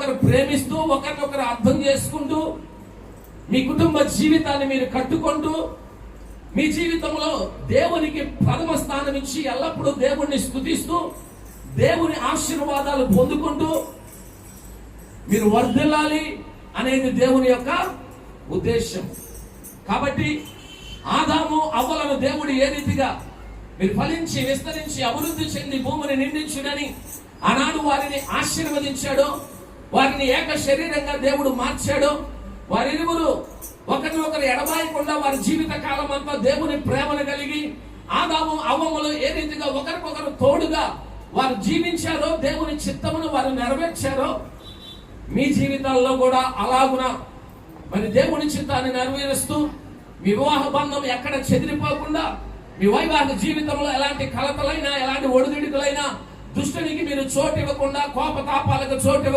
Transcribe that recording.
ఒకరినొకరు ప్రేమిస్తూ, ఒకరినొకరు అర్థం చేసుకుంటూ, మీ కుటుంబ జీవితాన్ని మీరు కట్టుకుంటూ, మీ జీవితంలో దేవునికి ప్రథమ స్థానం ఇచ్చి ఎల్లప్పుడూ దేవుణ్ణి స్తుతిస్తూ, దేవుని ఆశీర్వాదాలు పొందుకుంటూ మీరు వర్ధిల్లాలి అనేది దేవుని యొక్క ఉద్దేశం. కాబట్టి ఆదాము అవ్వలను దేవుడు ఏ రీతిగా మీరు ఫలించి విస్తరించి అభివృద్ధి చెంది భూమిని నిండించుడని ఆనాడు వారిని ఆశీర్వదించాడో, వారిని ఏక శరీరంగా దేవుడు మార్చాడో, వారిరువురు ఒకరినొకరు ఎడబాయకుండా వారి జీవిత కాలం అంతా దేవుని ప్రేమను కలిగి ఆదాము అవ్వములు ఏ రీతిగా ఒకరికొకరు తోడుగా వారు జీవించారో, దేవుని చిత్తమును వారు నెరవేర్చారో, మీ జీవితాల్లో కూడా అలాగున మరి దేవుని చిత్తాన్ని నెరవేరుస్తూ మీ వివాహ బంధం ఎక్కడ చెదిరిపోకుండా, మీ వైవాహిక జీవితంలో ఎలాంటి కలతలైనా, ఎలాంటి ఒడిదుడుకులైనా దుష్టునికి మీరు చోటు ఇవ్వకుండా, కోపతాపాలకు చోటు